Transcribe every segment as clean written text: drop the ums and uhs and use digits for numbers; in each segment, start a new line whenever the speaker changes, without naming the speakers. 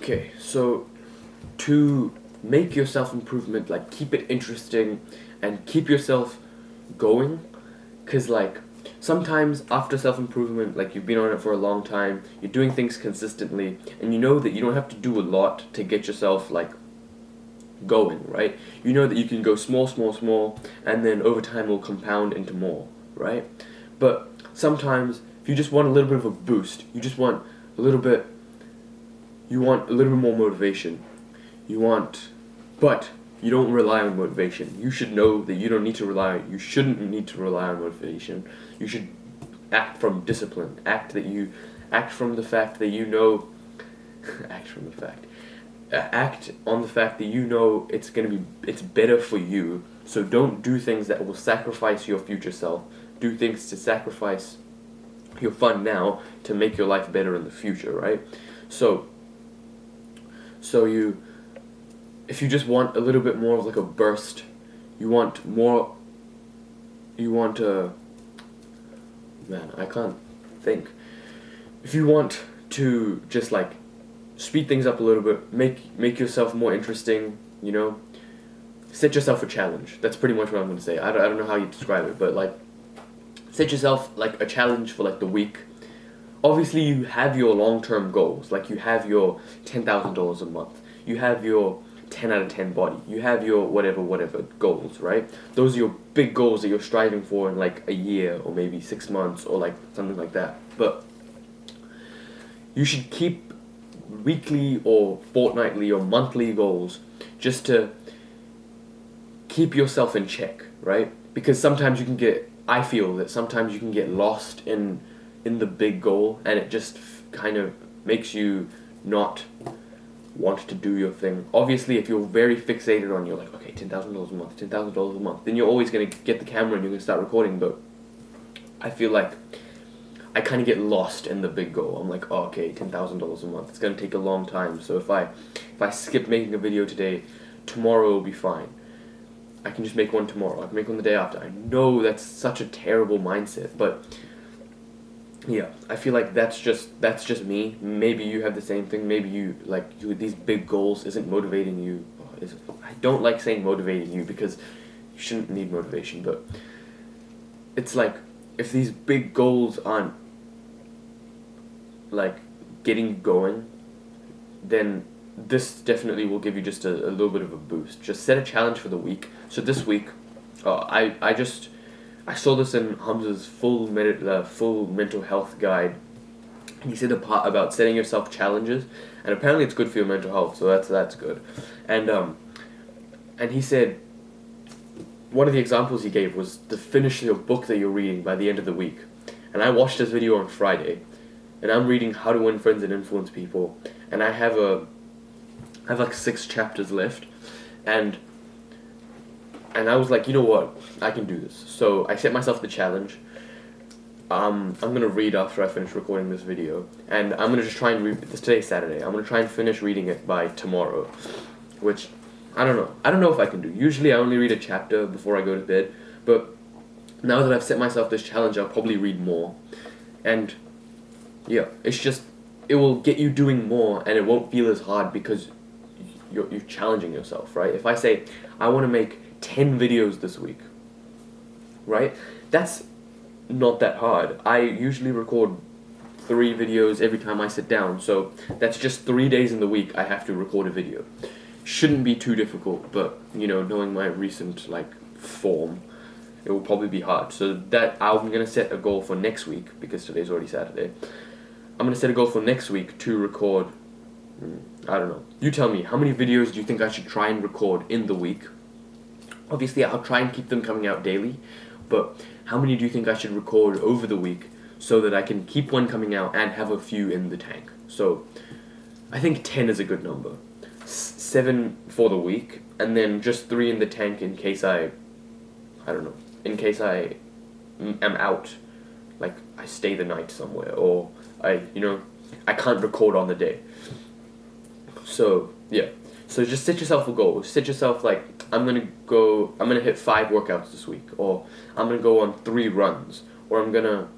Okay, so to make your self improvement, like keep it interesting and keep yourself going, because like sometimes after self improvement, like you've been on it for a long time, you're doing things consistently, and you know that you don't have to do a lot to get yourself like going, right? You know that you can go small, small, small, and then over time it will compound into more, right? But sometimes if you just want a little bit of a boost, you just want a little bit, you want a little bit more motivation. You want, but you don't rely on motivation. You should know that you don't need to rely. You shouldn't need to rely on motivation. You should act from discipline. Act from the fact that you know. Act from the fact. Act on the fact that you know it's better for you. So don't do things that will sacrifice your future self. Do things to sacrifice your fun now to make your life better in the future, right? So so you if you just want a little bit more of like a burst, you want more, you want a, man, I can't think. If you want to just like speed things up a little bit, make yourself more interesting, you know, set yourself a challenge. That's pretty much what I'm going to say. I don't know how you describe it, but like set yourself like a challenge for like the week. Obviously you have your long-term goals, like you have your $10,000 a month, you have your 10 out of 10 body, you have your whatever goals, right? Those are your big goals that you're striving for in like a year or maybe 6 months or like something like that. But you should keep weekly or fortnightly or monthly goals just to keep yourself in check, right? Because sometimes you can get, I feel that sometimes you can get lost in the big goal, and it just kind of makes you not want to do your thing. Obviously, if you're very fixated on, you're like, okay, $10,000 a month, $10,000 a month, then you're always going to get the camera and you're going to start recording. But I feel like I kind of get lost in the big goal. I'm like, oh, okay, $10,000 a month, it's going to take a long time. So if I skip making a video today, tomorrow will be fine. I can just make one tomorrow. I can make one the day after. I know that's such a terrible mindset, but yeah, I feel like that's just me. Maybe you have the same thing. Maybe you these big goals isn't motivating you. I don't like saying motivating you because you shouldn't need motivation, but it's like if these big goals aren't like getting you going, then this definitely will give you just a little bit of a boost. Just set a challenge for the week. So this week, I saw this in Hamza's full mental health guide. He said the part about setting yourself challenges, and apparently it's good for your mental health. So that's good, and he said one of the examples he gave was to finish your book that you're reading by the end of the week. And I watched this video on Friday, and I'm reading How to Win Friends and Influence People, and I have like 6 chapters left, and I was like, you know what, I can do this. So I set myself the challenge. I'm gonna read after I finish recording this video, and I'm gonna just try and read this. Today's Saturday. I'm gonna try and finish reading it by tomorrow, which I don't know. I don't know if I can do. Usually I only read a chapter before I go to bed, but now that I've set myself this challenge, I'll probably read more, and yeah, it will get you doing more, and it won't feel as hard because you're challenging yourself, right? If I say I want to make 10 videos this week, right? That's not that hard. I usually record 3 videos every time I sit down, so that's just 3 days in the week I have to record a video. Shouldn't be too difficult, but you know, knowing my recent like form, it will probably be hard. So that I'm gonna set a goal for next week, because today's already Saturday. I'm gonna set a goal for next week to record, I don't know. You tell me, how many videos do you think I should try and record in the week? Obviously, I'll try and keep them coming out daily, but how many do you think I should record over the week so that I can keep one coming out and have a few in the tank? So I think 10 is a good number. 7 for the week, and then just 3 in the tank in case I don't know, in case I am out, like I stay the night somewhere, or I can't record on the day. So yeah, so just set yourself a goal. Set yourself like, I'm gonna hit 5 workouts this week, or I'm gonna go on 3 runs, or I'm gonna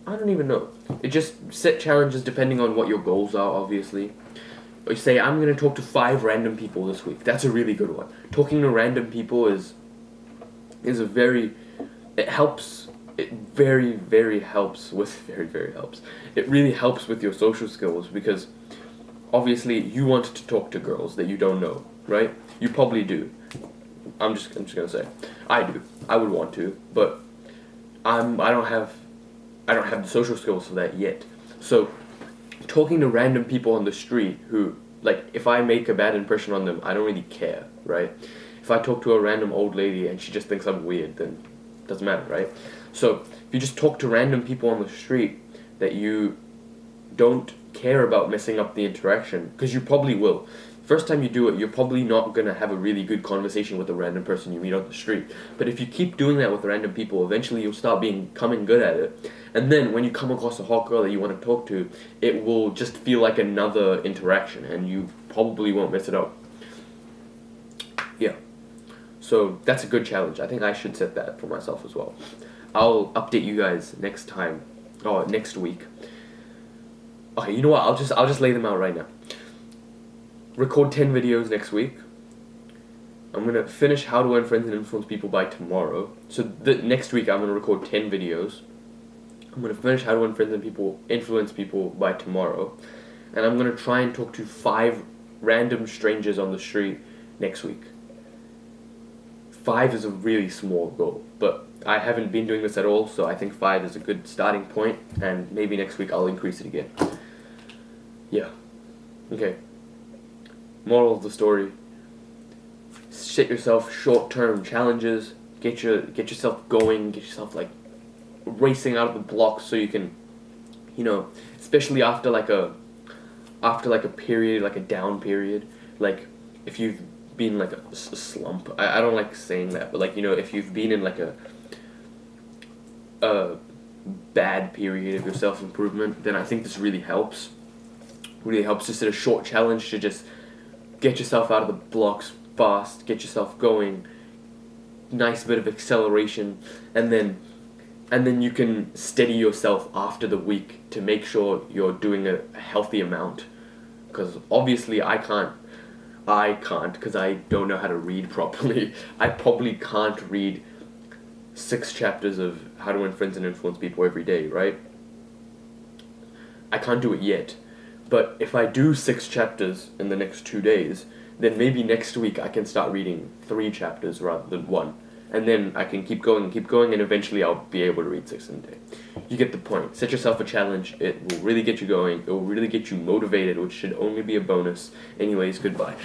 I don't even know. It just set challenges depending on what your goals are, obviously. Or you say, I'm going to talk to 5 random people this week. That's a really good one. Talking to random people is a very... It helps. It very, very helps with... Very, very helps. It really helps with your social skills because obviously you want to talk to girls that you don't know, right? You probably do. I'm just going to say. I do. I would want to, but I don't have the social skills for that yet. So, talking to random people on the street who, like, if I make a bad impression on them, I don't really care, right? If I talk to a random old lady and she just thinks I'm weird, then it doesn't matter, right? So, if you just talk to random people on the street that you don't care about messing up the interaction, because you probably will. First time you do it, you're probably not going to have a really good conversation with a random person you meet on the street. But if you keep doing that with random people, eventually you'll start becoming good at it. And then when you come across a hot girl that you want to talk to, it will just feel like another interaction and you probably won't mess it up. Yeah. So that's a good challenge. I think I should set that for myself as well. I'll update you guys next time, or next week. Okay, you know what? I'll just lay them out right now. Record 10 videos next week. I'm going to finish How to Earn Friends and Influence People by tomorrow. So next week I'm going to record 10 videos. I'm going to finish How to Earn Friends and Influence People by tomorrow. And I'm going to try and talk to 5 random strangers on the street next week. 5 is a really small goal, but I haven't been doing this at all, so I think 5 is a good starting point, and maybe next week I'll increase it again. Yeah. Okay. Moral of the story: set yourself short-term challenges. Get yourself going. Get yourself like racing out of the blocks so you can, especially after like a period, like a down period. Like if you've been like a slump. I don't like saying that, but like if you've been in like a bad period of your self-improvement, then I think this really helps. Really helps to set a short challenge to just get yourself out of the blocks fast, get yourself going, nice bit of acceleration, and then you can steady yourself after the week to make sure you're doing a healthy amount. Because obviously I can't because I don't know how to read properly. I probably can't read 6 chapters of How to Win Friends and Influence People every day, right? I can't do it yet. But if I do 6 chapters in the next 2 days, then maybe next week I can start reading 3 chapters rather than 1. And then I can keep going, and eventually I'll be able to read 6 in a day. You get the point. Set yourself a challenge. It will really get you going. It will really get you motivated, which should only be a bonus. Anyways, goodbye.